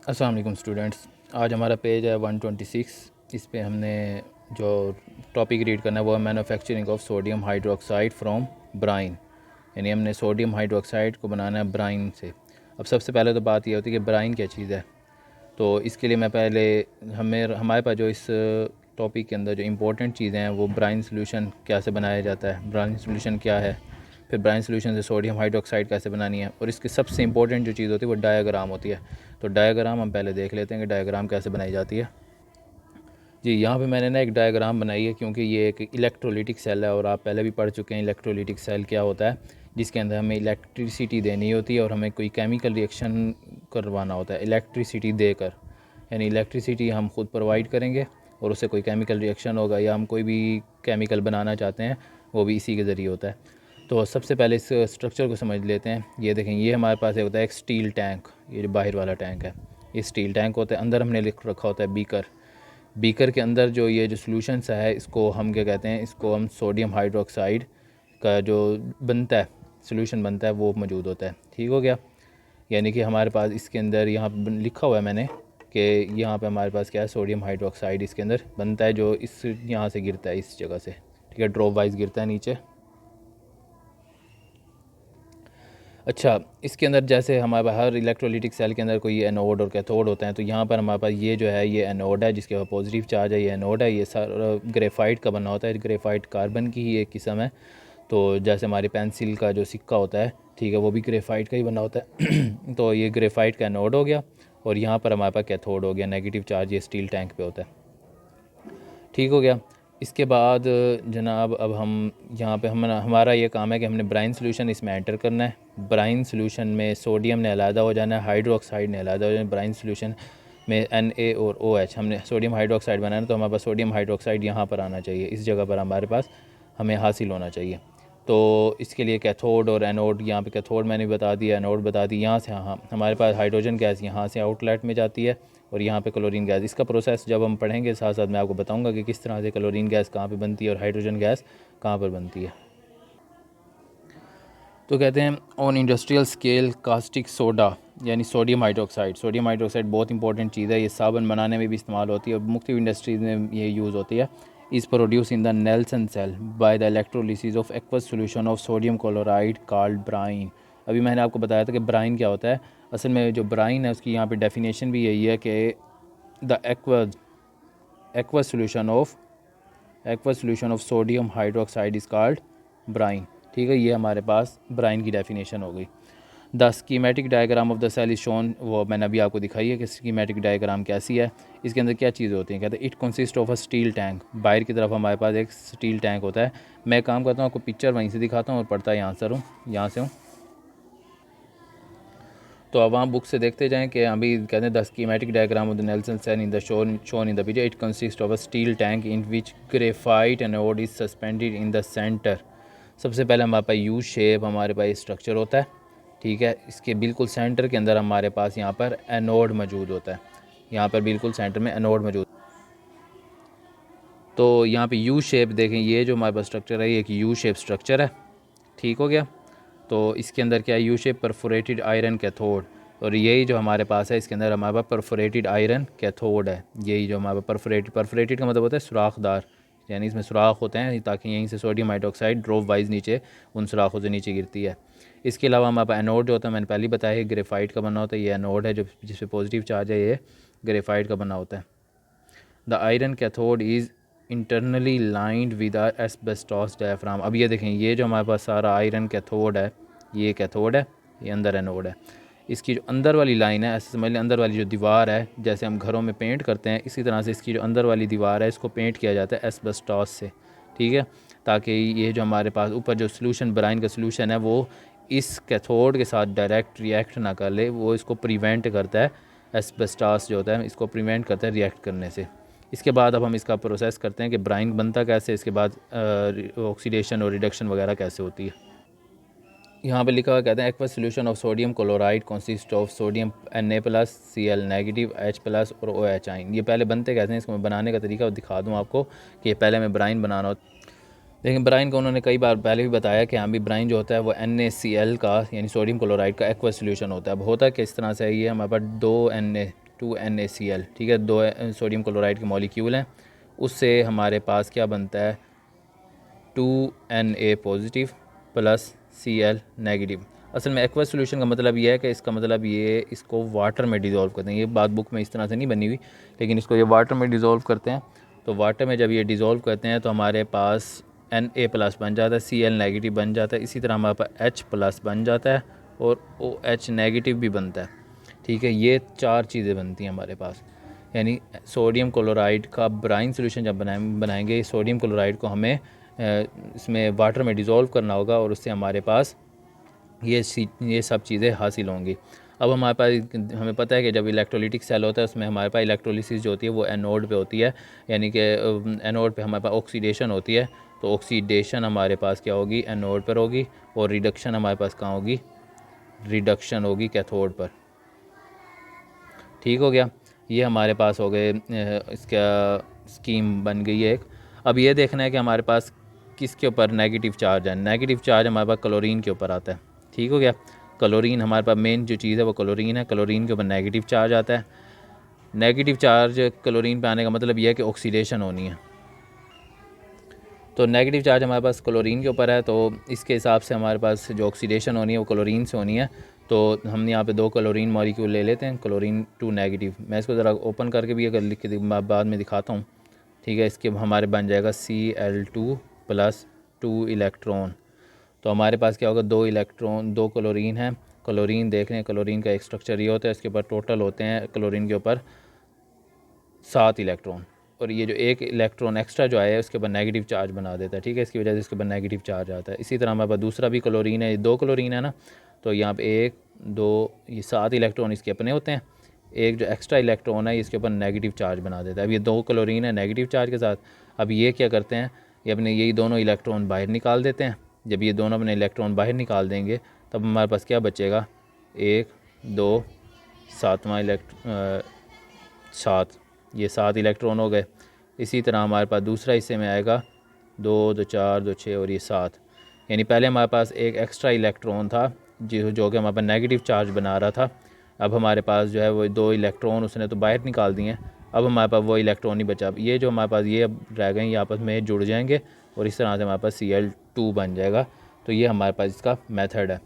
अस्सलाम वालेकुम स्टूडेंट्स। आज हमारा पेज है 126। इस पे हमने जो टॉपिक रीड करना है वो है manufacturing of sodium hydroxide from brine. यानी हमने सोडियम हाइड्रोक्साइड को बनाना है ब्राइन से। अब सबसे पहले तो बात ये होती है कि ब्राइन क्या चीज़ है। तो इसके लिए मैं पहले हमारे पास जो इस टॉपिक के अंदर जो इम्पोर्टेंट चीज़ें हैं वो ब्राइन सोल्यूशन कैसे बनाया जाता है, ब्राइन सोल्यूशन क्या है, फिर ब्राइन सोल्यूशन से सोडियम हाइड्रोक्साइड कैसे बनानी है, और इसकी सबसे इंपॉर्टेंट जो चीज़ होती है वो डायग्राम होती है। तो डायग्राम हम पहले देख लेते हैं कि डायग्राम कैसे बनाई जाती है। जी, यहाँ पे मैंने ना एक डायग्राम बनाई है क्योंकि ये एक इलेक्ट्रोलिटिक सेल है और आप पहले भी पढ़ चुके हैं इलेक्ट्रोलिटिक सेल क्या होता है, जिसके अंदर हमें इलेक्ट्रिसिटी देनी होती है और हमें कोई केमिकल रिएक्शन करवाना होता है इलेक्ट्रिसिटी देकर। यानी इलेक्ट्रिसिटी हम खुद प्रोवाइड करेंगे और उससे कोई केमिकल रिएक्शन होगा या हम कोई भी केमिकल बनाना चाहते हैं वो भी इसी के ज़रिए होता है। तो सबसे पहले इस स्ट्रक्चर को समझ लेते हैं। ये देखें, ये हमारे पास एक होता है एक स्टील टैंक, ये जो बाहर वाला टैंक है ये स्टील टैंक होता है। अंदर हमने लिख रखा होता है बीकर। बीकर के अंदर जो ये जो सॉल्यूशन सा है इसको हम क्या कहते हैं, इसको हम सोडियम हाइड्रोक्साइड का जो बनता है सॉल्यूशन बनता है वो मौजूद होता है। ठीक हो गया। यानी कि हमारे पास इसके अंदर यहाँ लिखा हुआ है मैंने कि यहाँ पे हमारे पास क्या है, सोडियम हाइड्रोक्साइड इसके अंदर बनता है जो इस यहाँ से गिरता है, इस जगह से। ठीक है, ड्रॉप वाइज गिरता है नीचे। अच्छा, इसके अंदर जैसे हमारे पास हर इलेक्ट्रोलिटिक सेल के अंदर कोई एनोड और कैथोड होता है, तो यहाँ पर हमारे पास ये जो है ये एनोड है जिसके ऊपर पॉजिटिव चार्ज है, ये एनोड है। ये सारा ग्रेफाइट का बना होता है, ग्रेफाइट कार्बन की ही एक किस्म है। तो जैसे हमारी पेंसिल का जो सिक्का होता है, ठीक है, वो भी ग्रेफाइट का ही बना होता है। तो ये ग्रेफाइट का एनोड हो गया और यहाँ पर हमारे पास कैथोड हो गया, नेगेटिव चार्ज ये स्टील टैंक पे होता है। ठीक हो गया। इसके बाद जनाब अब हम यहाँ पे हमारा ये काम है कि हमने ब्राइन सोल्यूशन इसमें एंटर करना है। ब्राइन सोल्यूशन में सोडियम ने अलहदा हो जाना है, हाइड्रोक्साइड ने अलहदा हो जाना है। ब्राइन सोल्यूशन में Na और OH, हमने सोडियम हाइड्रोक्साइड बनाना है तो हमारे पास सोडियम हाइड्रोक्साइड यहाँ पर आना चाहिए, इस जगह पर हमारे पास हमें हासिल होना चाहिए। तो इसके लिए कैथोड और एनोड, यहाँ पे कैथोड मैंने बता दिया, एनोड बता दी। यहाँ से हाँ हमारे पास हाइड्रोजन गैस यहाँ से आउटलेट में जाती है और यहाँ पे क्लोरीन गैस। इसका प्रोसेस जब हम पढ़ेंगे साथ साथ मैं आपको बताऊंगा कि किस तरह से क्लोरीन गैस कहाँ पे बनती है और हाइड्रोजन गैस कहाँ पर बनती है। तो कहते हैं on industrial scale caustic soda यानी सोडियम हाइड्रोक्साइड। सोडियम हाइड्रोक्साइड बहुत इंपॉर्टेंट चीज़ है, ये साबुन बनाने में भी इस्तेमाल होती है और मुख्तलिफ इंडस्ट्रीज़ में ये यूज़ होती है। Is produce in the Nelson cell by the electrolysis of aqueous solution of sodium chloride called brine. अभी मैंने आपको बताया था कि ब्राइन क्या होता है। असल में जो ब्राइन है उसकी यहाँ पे डेफिनेशन भी यही है कि the aqueous solution of sodium hydroxide is called brine. ठीक है, ये हमारे पास ब्राइन की डेफिनेशन हो गई। The schematic diagram of the cell is shown, वो मैंने अभी आपको दिखाई है कि स्कीमेटिक डायग्राम कैसी है। इसके अंदर क्या चीज़ें होती हैं, कहते हैं it consist of a steel tank. बाहर की तरफ हमारे पास एक स्टील टैंक होता है। मैं काम करता हूँ आपको पिक्चर वहीं से दिखाता हूँ और पढ़ता यहाँ से हूँ। तो अब वहाँ बुक से देखते जाएं कि अभी कहते हैं the schematic diagram of the Nelson cell in the shown in the picture, it consist of a steel tank in which graphite anode is suspended in the centre. सबसे पहले हमारे पास यू शेप हमारे पास स्ट्रक्चर होता है। ठीक है, इसके बिल्कुल सेंटर के अंदर हमारे पास यहाँ पर एनोड मौजूद होता है। यहाँ पर बिल्कुल सेंटर में एनोड मौजूद। तो यहाँ पे यू शेप देखें, ये जो हमारे पास स्ट्रक्चर है ये एक यू शेप स्ट्रक्चर है। ठीक हो गया। तो इसके अंदर क्या है, U shape perforated iron cathode, और यही जो हमारे पास है इसके अंदर हमारे पास परफोरेटेड आयरन कैथोड है। यही जो हमारे पास परफोरेटेड का मतलब होता है सुराखदार, यानी इसमें सुराख होते हैं ताकि यहीं से सोडियम हाइड्रोक्साइड ड्रॉप वाइज नीचे उन सुराखों से नीचे गिरती है। इसके अलावा हमारे पास एनोड जो होता है मैंने पहले बताया ग्रेफाइट का बना होता है। ये एनोड है जो जिस पे पॉजिटिव चार्ज है, ये ग्रेफाइट का बना होता है। The iron cathode is internally lined with asbestos diaphragm. अब ये देखें, ये जो हमारे पास सारा आयरन कैथोड है, ये कैथोड है, ये अंदर एनोड है। इसकी जो अंदर वाली लाइन है, ऐसे समझ लें अंदर वाली जो दीवार है, जैसे हम घरों में पेंट करते हैं इसी तरह से इसकी जो अंदर वाली दीवार है इसको पेंट किया जाता है एस्बेस्टॉस से। ठीक है, ताकि ये जो हमारे पास ऊपर जो सोल्यूशन ब्राइन का सोल्यूशन है वो इस कैथोड के साथ डायरेक्ट रिएक्ट ना कर ले, वो इसको प्रिवेंट करता है। एस्बेस्टॉस जो होता है इसको प्रिवेंट करता है रिएक्ट करने से। इसके बाद अब हम इसका प्रोसेस करते हैं कि ब्राइन बनता कैसे, इसके बाद ऑक्सीडेशन और रिडक्शन वगैरह कैसे होती है। यहाँ पे लिखा हुआ कहते हैं aqueous solution of sodium chloride consist of sodium Na+Cl negative H+ और OH आइन। ये पहले बनते कैसे हैं, इसको मैं बनाने का तरीका दिखा दूँ आपको कि पहले मैं ब्राइन बनाना हो। लेकिन ब्राइन को उन्होंने कई बार पहले भी बताया कि हाँ भी ब्राइन जो होता है वो NaCl का यानी सोडियम क्लोराइड का एक्वस सोल्यूशन होता है। अब होता है किस तरह से, ये हमारे पास 2 Na 2NaCl, ठीक है, 2 सोडियम क्लोराइड के मॉलिक्यूल हैं, उससे हमारे पास क्या बनता है 2Na positive plus Cl negative. असल में एक्वस सोल्यूशन का मतलब ये है कि इसका मतलब ये इसको वाटर में डिज़ोल्व करते हैं। ये बात बुक में इस तरह से नहीं बनी हुई, लेकिन इसको ये वाटर में डिज़ोल्व करते हैं। तो वाटर में जब ये डिज़ोल्व करते हैं तो हमारे पास Na प्लस बन जाता है, Cl नेगेटिव बन जाता है, इसी तरह हमारे पास H प्लस बन जाता है और OH नेगेटिव भी बनता है, ठीक है। ये 4 चीज़ें बनती हैं हमारे पास। यानी सोडियम क्लोराइड का ब्राइन सोल्यूशन जब बनाएंगे, सोडियम क्लोराइड को हमें इसमें वाटर में डिज़ोल्व करना होगा और उससे हमारे पास ये सब चीज़ें हासिल होंगी। अब हमारे पास हमें पता है कि जब इलेक्ट्रोलिटिक सेल होता है उसमें हमारे पास इलेक्ट्रोलिसिस जो होती है वो एनोड पे होती है, यानी कि एनोड पे हमारे पास ऑक्सीडेशन होती है। तो ऑक्सीडेशन हमारे पास क्या होगी, एनोड पर होगी, और रिडक्शन हमारे पास कहाँ होगी, रिडक्शन होगी कैथोड पर। ठीक हो गया, ये हमारे पास हो गए, इसका स्कीम बन गई है एक। अब ये देखना है कि हमारे पास किसके ऊपर नेगेटिव चार्ज है। नेगेटिव चार्ज हमारे पास क्लोरीन के ऊपर आता है। ठीक हो गया, क्लोरीन हमारे पास मेन जो चीज़ है वो क्लोरीन है। क्लोरीन के ऊपर नेगेटिव चार्ज आता है। नेगेटिव चार्ज क्लोरीन पे आने का मतलब यह है कि ऑक्सीडेशन होनी है। तो नेगेटिव चार्ज हमारे पास क्लोरीन के ऊपर है, तो इसके हिसाब से हमारे पास जो ऑक्सीडेशन होनी है वो क्लोरीन से होनी है। तो हम यहाँ पे 2 क्लोरीन मॉलिक्यूल ले लेते हैं, क्लोरीन 2 नेगेटिव। मैं इसको ज़रा ओपन करके भी अगर लिख के बाद में दिखाता हूँ, ठीक है। इसके हमारे बन जाएगा Cl2 प्लस 2 इलेक्ट्रॉन। तो हमारे पास क्या होगा, 2 इलेक्ट्रॉन, 2 क्लोरीन है। क्लोरीन देख लें, क्लोरीन का एक स्ट्रक्चर ये होता है, इसके ऊपर टोटल होते हैं क्लोरीन के ऊपर 7 इलेक्ट्रॉन, और ये जो एक इलेक्ट्रॉन एक्स्ट्रा जो आया है उसके ऊपर नेगेटिव चार्ज बना देता है, ठीक है। इसकी वजह से इसके ऊपर नेगेटिव चार्ज आता है। इसी तरह हमारे पास दूसरा भी क्लोरीन है, 2 क्लोरीन है ना, तो यहाँ पे 1 2 ये 7 इलेक्ट्रॉन इसके अपने होते हैं। एक जो एक्स्ट्रा इलेक्ट्रॉन है इसके ऊपर नेगेटिव चार्ज बना देता है। अब ये 2 क्लोरीन है नेगेटिव चार्ज के साथ। अब ये क्या करते हैं, ये अपने यही दोनों इलेक्ट्रॉन बाहर निकाल देते हैं। जब ये दोनों अपने इलेक्ट्रॉन बाहर निकाल देंगे तब हमारे पास क्या बचेगा, 1 2 7वां 7, ये 7 इलेक्ट्रॉन हो गए। इसी तरह हमारे पास दूसरा हिस्से में आएगा 2 2 4 2 6 और ये 7। यानी पहले हमारे पास एक एक्स्ट्रा इलेक्ट्रॉन था जो कि हमारे पास नेगेटिव चार्ज बना रहा था। अब हमारे पास जो है वो 2 इलेक्ट्रॉन उसने तो बाहर निकाल दिए हैं। अब हमारे पास वो इलेक्ट्रॉन नहीं बचा। ये जो हमारे पास ये अब रह गए, ये आपस में जुड़ जाएंगे और इस तरह से हमारे पास Cl2 बन जाएगा। तो ये हमारे पास इसका मेथड है।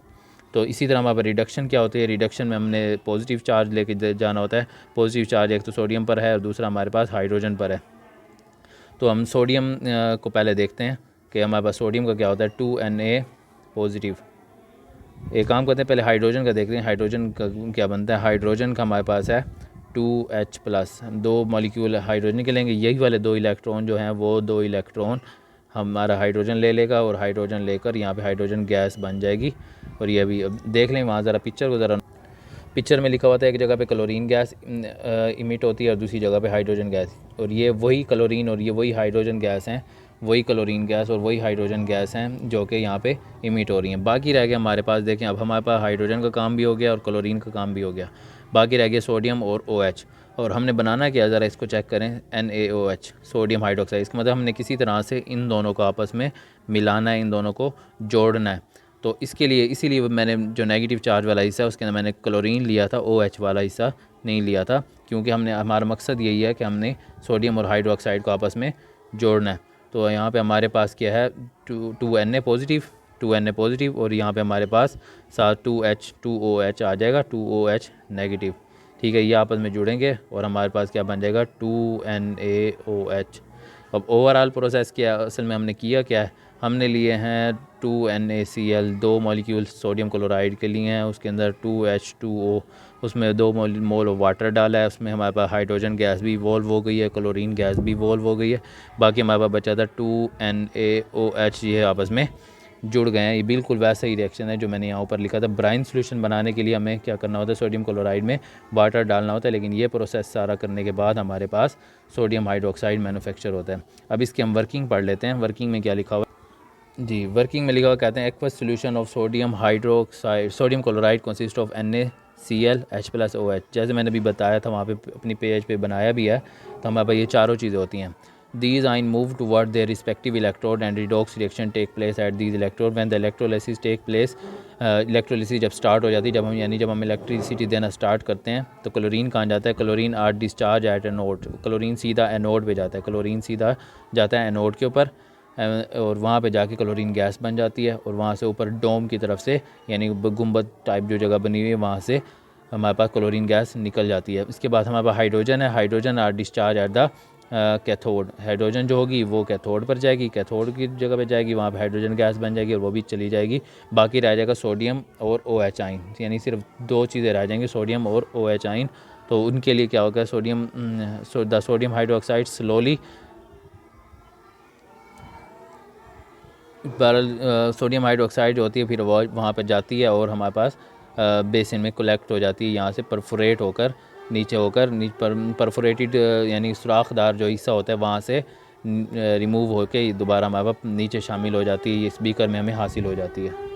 तो इसी तरह हमारे पास रिडक्शन क्या होती है, रिडक्शन में हमने पॉजिटिव चार्ज लेके जाना होता है। पॉजिटिव चार्ज एक तो सोडियम पर है और दूसरा हमारे पास हाइड्रोजन पर है। तो हम सोडियम को पहले देखते हैं कि हमारे पास सोडियम का क्या होता है, 2Na पॉजिटिव। एक काम करते हैं, पहले हाइड्रोजन का देखते हैं, हाइड्रोजन का क्या बनता है। हाइड्रोजन का हमारे पास है 2H प्लस, 2 मॉलिक्यूल हाइड्रोजन के लेंगे। यही वाले 2 इलेक्ट्रॉन जो हैं वो 2 इलेक्ट्रॉन हमारा हाइड्रोजन ले लेगा और हाइड्रोजन लेकर यहाँ पे हाइड्रोजन गैस बन जाएगी। और ये अभी देख लें वहाँ ज़रा पिक्चर को, ज़रा पिक्चर में लिखा हुआ था एक जगह पे क्लोरीन गैस इमिट होती है और दूसरी जगह पे हाइड्रोजन गैस, और ये वही क्लोरीन और ये वही हाइड्रोजन गैस हैं, वही क्लोरीन गैस और वही हाइड्रोजन गैस हैं जो कि यहाँ पे इमिट हो रही हैं। बाकी रह गया हमारे पास, देखें अब हमारे पास हाइड्रोजन का काम भी हो गया और क्लोरीन का काम भी हो गया। बाकी रह गया सोडियम और OH। और हमने बनाना क्या, ज़रा इसको चेक करें, NaOH सोडियम हाइड्रोक्साइड। इसका मतलब हमने किसी तरह से इन दोनों को आपस में मिलाना है, इन दोनों को जोड़ना है। तो इसके लिए इसीलिए मैंने जो नेगेटिव चार्ज वाला हिस्सा है उसके अंदर मैंने क्लोरीन लिया था, OH वाला हिस्सा नहीं लिया था, क्योंकि हमारा मकसद यही है कि हमने सोडियम और हाइड्रोक्साइड को आपस में जोड़ना है। तो यहाँ पे हमारे पास क्या है, 2Na पॉजिटिव और यहाँ पे हमारे पास साथ 2OH आ जाएगा, 2OH नेगेटिव, ठीक है। ये आपस में जुड़ेंगे और हमारे पास क्या बन जाएगा, 2NaOH। अब ओवरऑल प्रोसेस क्या असल में हमने किया क्या है, हमने लिए हैं 2NaCl, 2 मॉलिक्यूल सोडियम क्लोराइड के लिए हैं, उसके अंदर 2H2O, उसमें 2 मोल वाटर डाला है, उसमें हमारे पास हाइड्रोजन गैस भी इवॉल्व हो गई है, क्लोरीन गैस भी इवॉल्व हो गई है। बाकी हमारे पास बचा था 2NaOH, ये आपस में जुड़ गए हैं। ये बिल्कुल वैसा ही रिएक्शन है जो मैंने यहाँ ऊपर लिखा था। ब्राइन सोल्यूशन बनाने के लिए हमें क्या करना होता है, सोडियम क्लोराइड में वाटर डालना होता है, लेकिन ये प्रोसेस सारा करने के बाद हमारे पास सोडियम हाइड्रोक्साइड मैन्युफैक्चर होता है। अब इसकी हम वर्किंग पढ़ लेते हैं। वर्किंग में क्या लिखा हुआ जी, वर्किंग में लिखा हुआ कहते हैं aqueous solution of sodium hydroxide, sodium chloride consist of NaCl H+OH। जैसे मैंने अभी बताया था वहाँ पे अपनी पेज पे बनाया भी है। तो हमारे पास ये चारों चीज़ें होती हैं। These ion move toward their respective electrode and redox reaction take place at these electrode. When the electrolysis take place, electrolysis जब स्टार्ट हो जाती है, जब हम इलेक्ट्रिसिटी देना स्टार्ट करते हैं तो क्लोरीन कहाँ जाता है, chlorine are discharge at anode, chlorine सीधा एनोड पे जाता है, क्लोरीन सीधा जाता है एनोड के ऊपर और वहाँ पे जाके क्लोरीन गैस बन जाती है और वहाँ से ऊपर डोम की तरफ से यानी गुंबद टाइप जो जगह बनी हुई है वहाँ से हमारे पास क्लोरीन गैस निकल जाती है। इसके बाद हमारे पास हाइड्रोजन है, hydrogen are discharge at the cathode, hydrogen जो होगी वो कैथोड पर जाएगी, कैथोड की जगह पे जाएगी, वहाँ पे हाइड्रोजन गैस बन जाएगी और वो भी चली जाएगी। बाकी रह जाएगा सोडियम और OH आयन, यानी सिर्फ दो चीज़ें रह जाएंगी, सोडियम और OH आयन। तो उनके लिए क्या होगा, the sodium hydroxide slowly sodium hydroxide जो होती है फिर वो वहाँ पर जाती है और हमारे पास बेसिन में कलेक्ट हो जाती है, यहाँ से परफोरेट होकर नीचे होकर परफोरेटेड यानी सुराखदार जो हिस्सा होता है वहाँ से रिमूव होकर दोबारा हमारे पास नीचे शामिल हो जाती है, इस बीकर में हमें हासिल हो जाती है।